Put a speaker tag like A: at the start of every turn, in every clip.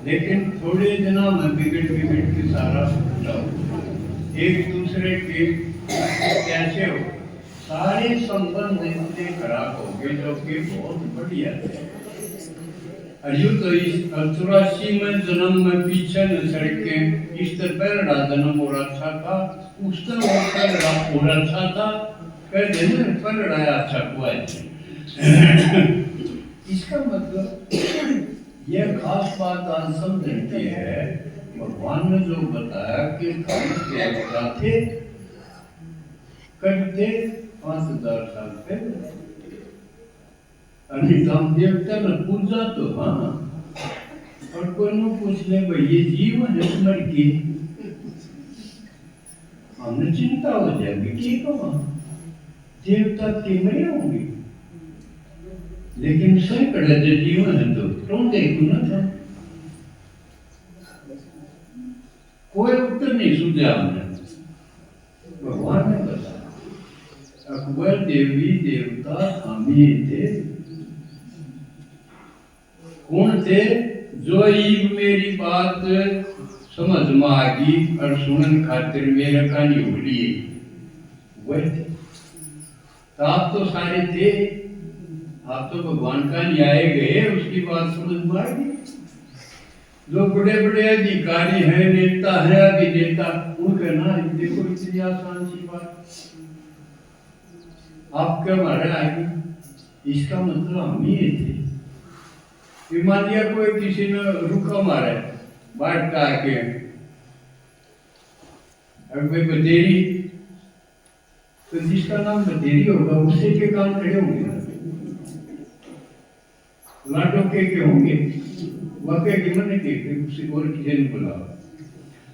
A: लेकिन थोड़े दिनों में बिगड़ बिगड़ के सारा जाओ एक दूसरे के कैसे हो सारे संबंध इतने खराब हो गए जो कि बहुत बढ़िया थे। अरे तो इस 84 में जन्म में पीछे न सड़के इस पहला जन्म और अच्छा था उसका वो पहला और अच्छा था कह देने पहला अच्छा हुआ है। इसका मतलब यह खास बात आज समझती है भगवान ने जो बताया कि देवता थे करते 5000 साल पहले हम देवता में पूजा तो हाँ और कोई न पूछ ले भाई ये जीवन है मर के हमने चिंता हो जाएगी कि देवता के मरे होंगे लेकिन सैकड़े जो जीवन है तो देखो ना था कोई उत्तर नहीं सूझा हमने भगवान ने बताया अकबर देवी देवता हामी थे कौन थे जो ईब मेरी बात समझ में आ गई और सुनन खातिर मेरा कहानी उगली वही थे तो आप तो सारे थे आप तो भगवान का न्याय गए उसकी बात समझ में आ गई जो बड़े बड़े अधिकारी हैं नेता हैं अभिनेता उनके ना देखो इतनी आसान सी बात आप क्या मारे आगे इसका मतलब हम ही थे मान लिया कोई किसी ने रुका मारे बाट का आके अब कोई बतेरी तो जिसका नाम बतेरी होगा उससे के काम खड़े होंगे लाटो के होंगे वाकई के मन के किसी और किसी ने बुला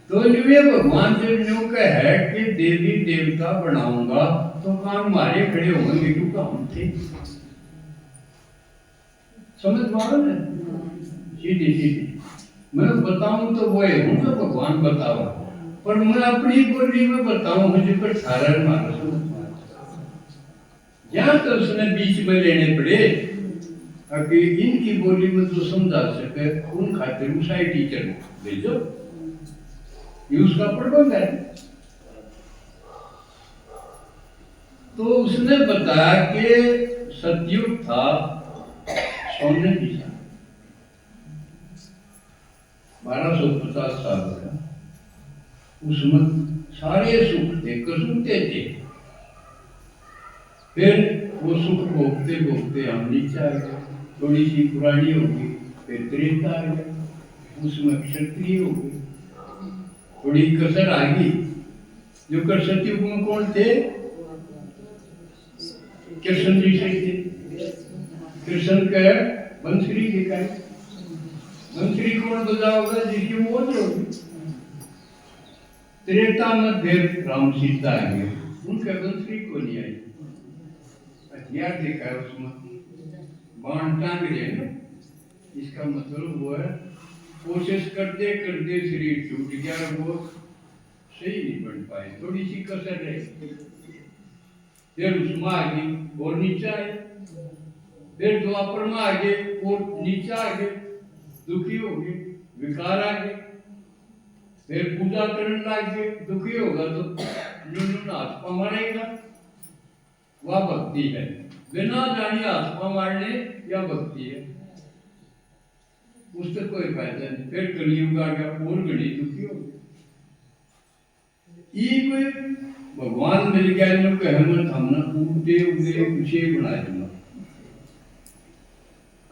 A: तो ये भगवान जब न्यू का है कि देवी देवता बनाऊंगा तो काम मारे खड़े होंगे क्योंकि हम थे समझ पा रहे सीधी सीधी मैं बताऊं तो वो है जो भगवान बताओ पर मैं अपनी बोली में बताऊं मुझे पर सारा मारा समझ यहाँ तो उसने बीच में लेने पड़े कि इनकी बोली में जो समझा सके उन खातिर उसाई टीचर भेजो ये उसका प्रबंध है तो उसने बताया कि सतयुग था सोने दिशा 1250 साल का उसमें सारे सुख थे कसुते थे फिर वो सुख भोगते भोगते हम नीचे आ गए थोड़ी सी पुरानी होगी फिर त्रेता आ गया उसमें क्षत्रिय हो गई थोड़ी कसर आ गई जो कर सतयुग में कौन थे कृष्ण जी से थे कृष्ण का बंसुरी दिखाई बंसुरी कौन बजाओगा जिसकी मौत होगी त्रेता में फिर राम सीता आ गए उनका बंसुरी को नहीं आई हथियार देखा उसमें बाण टांग रहे ना इसका मतलब वो है कोशिश करते करते शरीर टूट गया वो सही नहीं बन पाए थोड़ी सी कसर रही फिर उसमें आगे और नीचे आए फिर द्वापर में आगे और नीचे आगे दुखी हो गए विकार आ गए फिर पूजा करने लग गए दुखी होगा तो न्यून हाथ मारेगा वह भक्ति है बिना जानी हाथ मारने या भक्ति है उससे कोई फायदा नहीं फिर कलयुग आ गया और घड़ी दुखी हो गए भगवान मिल गया जो कहमत हमने उगते उगते उसे बना दूंगा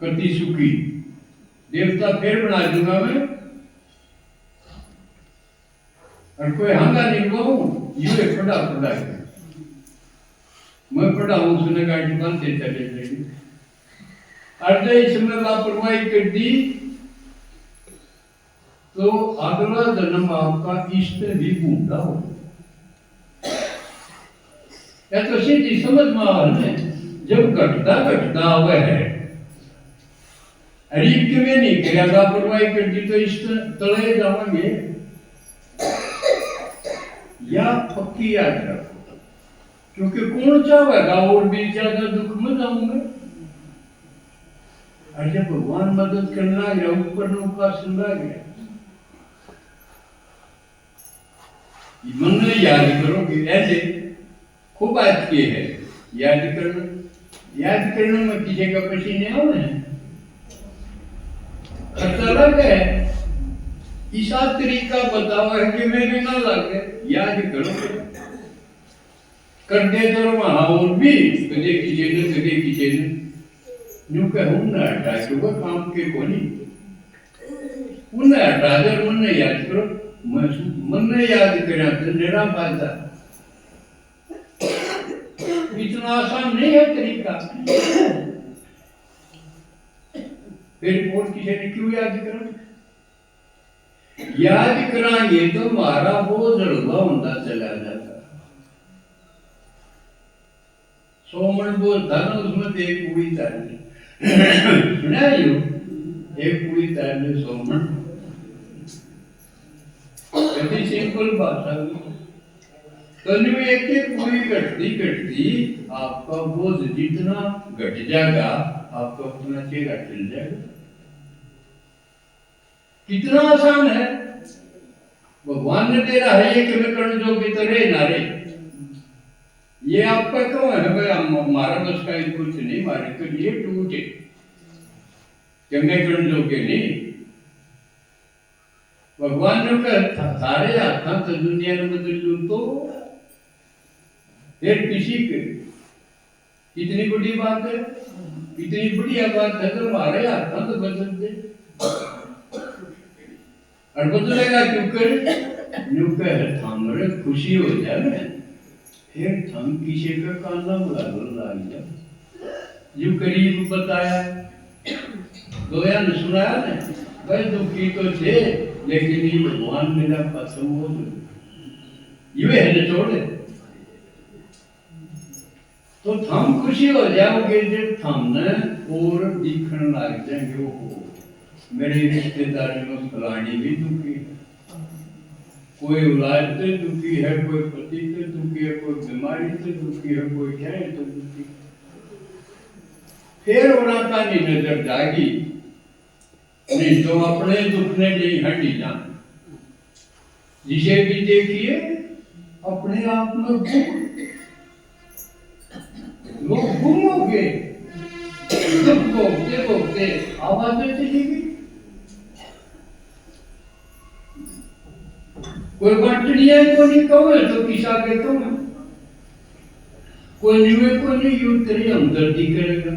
A: कति सुखी देवता फिर बना दूंगा मैं और कोई हंगा नहीं हुआ ये पढ़ा पढ़ा है मैं पढ़ा हूं उसने गाड़ी बनते चले जाएगी अर्ध इसमें लापरवाही कर दी तो अगला जन्म आपका इष्ट भी बूढ़ा हो या तो सीधी समझ में आ रहा जब घटता घटता हुआ है रीत में नहीं किया लापरवाही कर दी तो इष्ट तले जाओगे या पक्की याद रखो क्योंकि कौन चाहेगा और भी ज्यादा दुख में जाऊंगा और जब भगवान मदद करना गया ऊपर ने उपासन रह गया, मन में याद करो कि ऐसे खूब बात की है, याद करने में किसी का पसीने आओ ना खर्चा लग है, ऐसा तरीका बताओ है कि मेरे ना लगे, याद करो कर दे तो और भी कदे किसी ने न्यू कहूँ ना हटा क्योंकि काम के कोनी उन्हें हटा दे, उन्हें याद करो, मन ने याद करा तो निरा फायदा, इतना आसान नहीं है तरीका। फिर और किसी ने क्यों याद करा? याद कराएंगे तो हमारा बोझ हल्का होता चला जाता। 100 मन बोझ था ना, उसमें तो एक पूरी तारनी सुना यू, एक पूरी तारनी 100 मन, कभी सिंपल भाषा में कल में एक पूरी घटती आपका बोझ जितना घट जाएगा आपका उतना चेहरा खिल जाएगा। कितना आसान है, भगवान ने तेरा है ये कि मैं कर्ण जो भी तो रे ना रे, ये आपका क्यों है भाई? हमारा बस का कुछ नहीं, हमारे तो ये टूटे चंगे कर्ण जो के नहीं। भगवान ने कहा सारे हाथ तो दुनिया में बदल लू तो फिर किसी के कितनी बड़ी बात है, इतनी बढ़िया बात है तो हमारे हाथ तो बदल दे, और बदलेगा क्योंकि हमारे खुशी हो जाए फिर हम किसी का काना लग जाए। जो करीब बताया दोया ने सुनाया ना, भाई दुखी तो थे लेकिन ये भगवान मेरा पसंद हो ये है न छोड़े तो हम खुशी हो जाओगे जब हमने और दिखने लग जाएंगे। वो मेरे रिश्तेदार में फलानी भी दुखी है, कोई औलाद से दुखी है, कोई पति से दुखी है, कोई बीमारी से दुखी है, कोई क्या है तो दुखी। फिर उड़ाता नहीं नजर जागी नहीं तो अपने दुख ने नहीं हटी जान, जिसे भी देखिए अपने आप में लोग गुम हो गए, दुख भोगते भोगते आवाजें चलेगी। कोई बटनिया को नहीं कहो तो किसा के कहो, कोई निवे को नहीं यूं तेरी हमदर्दी करेगा।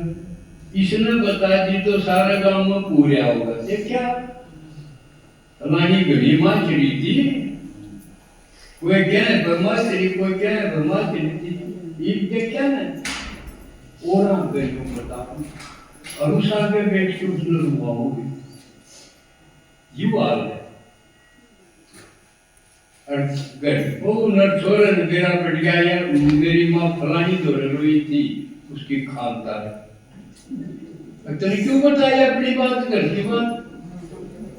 A: इसने बता दी तो सारा गांव में पूरा होगा। ये क्या हमारी घड़ी माँ चढ़ी थी, कोई क्या है ब्रह्मा चढ़ी, कोई क्या है ब्रह्मा चढ़ी थी, ये क्या है और आप गरीबों बता और उस आगे बैठ के उसने रुआ होगी जीव आ गया वो नर छोरे ने मेरा बढ़ गया या मेरी माँ फलानी तो रोई थी उसकी खालता है। तेने क्यों बताया अपनी बात घर की बात?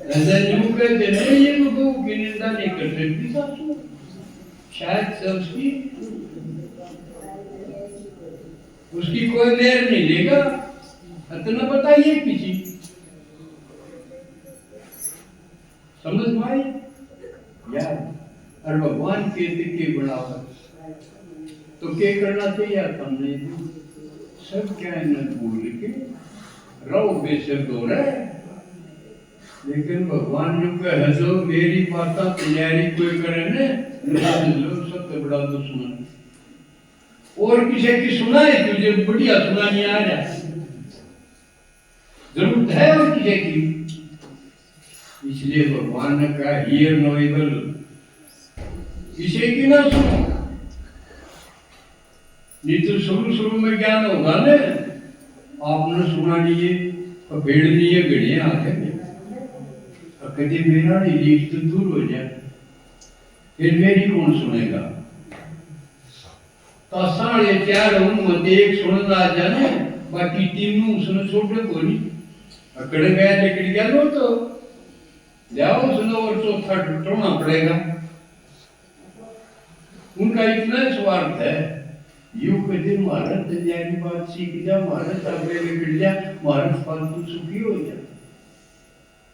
A: ऐसा यूं कहते नहीं ये तो बहू की निंदा नहीं कर सकती सासू, शायद से उसकी कोई देर नहीं लेगा। इतना बताइए किसी समझ में आई यार। और भगवान के दिखे बनाओ तो क्या करना चाहिए हमने सब क्या है न भूल के रहो बेशक दो रहे, लेकिन भगवान जो कहे जो मेरी माता तैयारी कोई करे ने सबसे बड़ा दुश्मन और किसी की सुनाए तुझे बढ़िया सुनानी आ जाए जरूरत है और किसी की। इसलिए भगवान ने कहा हियर नो इवल, किसी की ना सुनो, नहीं तो शुरू में ज्ञान होगा ना आपने सुना नहीं है भेड़ नहीं है घड़िया आते कभी मेरा नहीं रिश्ते दूर हो जाए फिर मेरी कौन सुनेगा? तो साढ़े 4 मत एक सुनना आ जाने बाकी तीनों उसने छोटे को नहीं अकड़ गया निकल गया लो तो जाओ सुनो और चौथा टूटना पड़ेगा। उनका इतना स्वार्थ है यू कधी महाराज तन्यारी बात सीख जा, महाराज आगे बिगड़ जा, महाराज फालतू सुखी हो जा।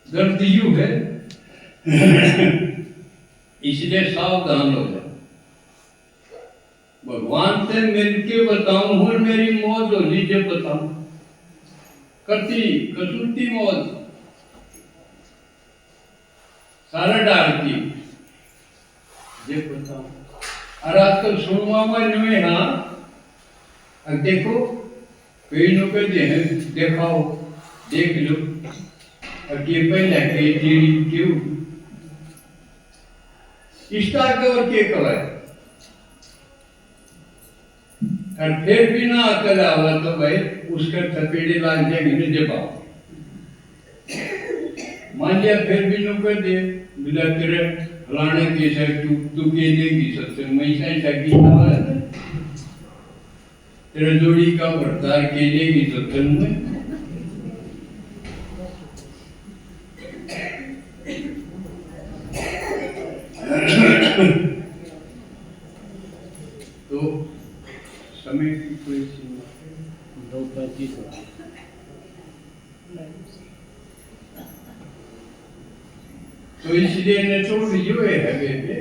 A: दर्द यू है इसलिए सावधान हो जा। भगवान से मिलके बताऊं और मेरी मौत हो लीजिए बताऊं करती कसूरती मौत सारा डालती ये बताऊं। और आजकल सुनवा में नुए हाँ अब देखो कई लोग कहते हैं देखाओ देख लो अब ये पहले के तेरी क्यों इस्तार कवर के कवर और फिर भी ना अकल आवा तो भाई उसका थपेड़े लाग जाएंगे न जवाब। मान लिया फिर भी नो कर दे बिला तेरे फलाने के सर तू के देगी सत्संग में ऐसा की आवा तेरे जोड़ी का भरतार के देगी सत्संग में। तो समय की कोई सीमा 2:35 तो इसलिए ने छोड़ दियो है बेटे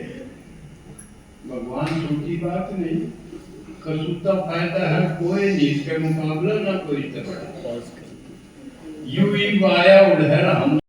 A: भगवान छोटी बात नहीं कसूता फायदा है कोई नहीं इसके मुकाबला ना कोई तरह यू ही वाया उधर हम